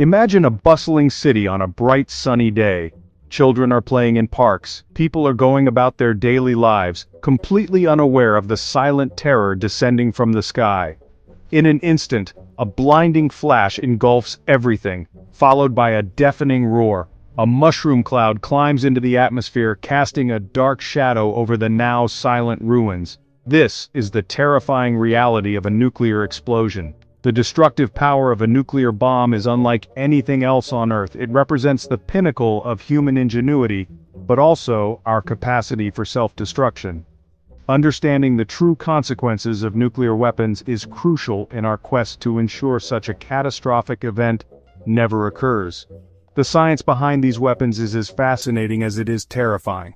Imagine a bustling city on a bright sunny day. Children are playing in parks, people are going about their daily lives, completely unaware of the silent terror descending from the sky. In an instant, a blinding flash engulfs everything, followed by a deafening roar. A mushroom cloud climbs into the atmosphere, casting a dark shadow over the now silent ruins. This is the terrifying reality of a nuclear explosion. The destructive power of a nuclear bomb is unlike anything else on Earth. It represents the pinnacle of human ingenuity, but also our capacity for self-destruction. Understanding the true consequences of nuclear weapons is crucial in our quest to ensure such a catastrophic event never occurs. The science behind these weapons is as fascinating as it is terrifying.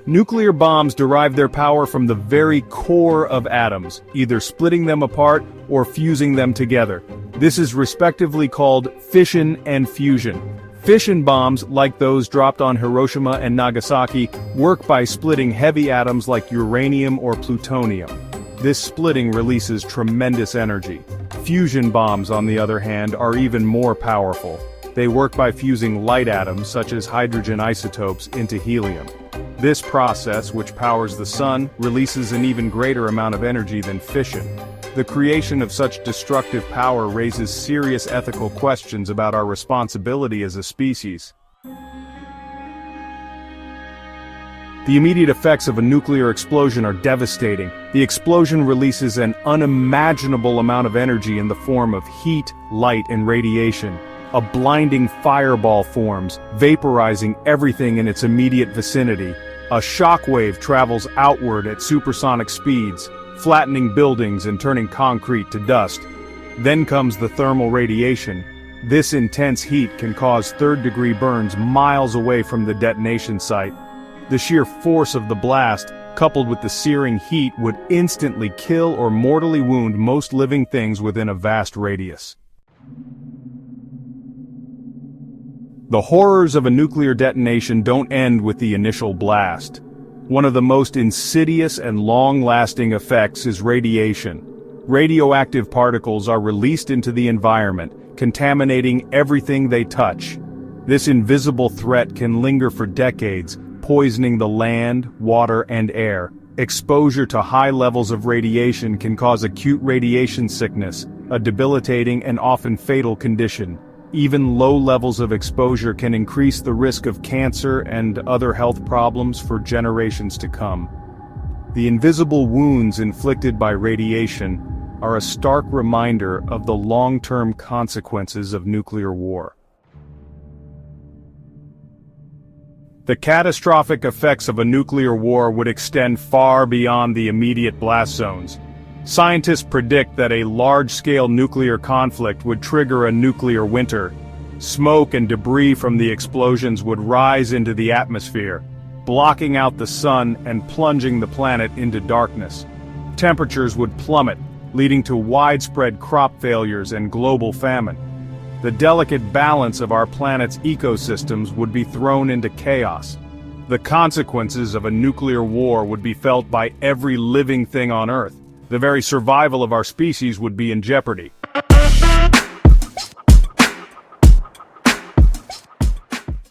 Nuclear bombs derive their power from the very core of atoms, either splitting them apart or fusing them together. This is respectively called fission and fusion. Fission bombs, like those dropped on Hiroshima and Nagasaki, work by splitting heavy atoms like uranium or plutonium. This splitting releases tremendous energy. Fusion bombs, on the other hand, are even more powerful. They work by fusing light atoms, such as hydrogen isotopes, into helium. This process, which powers the sun, releases an even greater amount of energy than fission. The creation of such destructive power raises serious ethical questions about our responsibility as a species. The immediate effects of a nuclear explosion are devastating. The explosion releases an unimaginable amount of energy in the form of heat, light, and radiation. A blinding fireball forms, vaporizing everything in its immediate vicinity. A shockwave travels outward at supersonic speeds, flattening buildings and turning concrete to dust. Then comes the thermal radiation. This intense heat can cause third-degree burns miles away from the detonation site. The sheer force of the blast, coupled with the searing heat, would instantly kill or mortally wound most living things within a vast radius. The horrors of a nuclear detonation don't end with the initial blast. One of the most insidious and long-lasting effects is radiation. Radioactive particles are released into the environment, contaminating everything they touch. This invisible threat can linger for decades, poisoning the land, water, and air. Exposure to high levels of radiation can cause acute radiation sickness, a debilitating and often fatal condition. Even low levels of exposure can increase the risk of cancer and other health problems for generations to come. The invisible wounds inflicted by radiation are a stark reminder of the long-term consequences of nuclear war. The catastrophic effects of a nuclear war would extend far beyond the immediate blast zones. Scientists predict that a large-scale nuclear conflict would trigger a nuclear winter. Smoke and debris from the explosions would rise into the atmosphere, blocking out the sun and plunging the planet into darkness. Temperatures would plummet, leading to widespread crop failures and global famine. The delicate balance of our planet's ecosystems would be thrown into chaos. The consequences of a nuclear war would be felt by every living thing on Earth. The very survival of our species would be in jeopardy.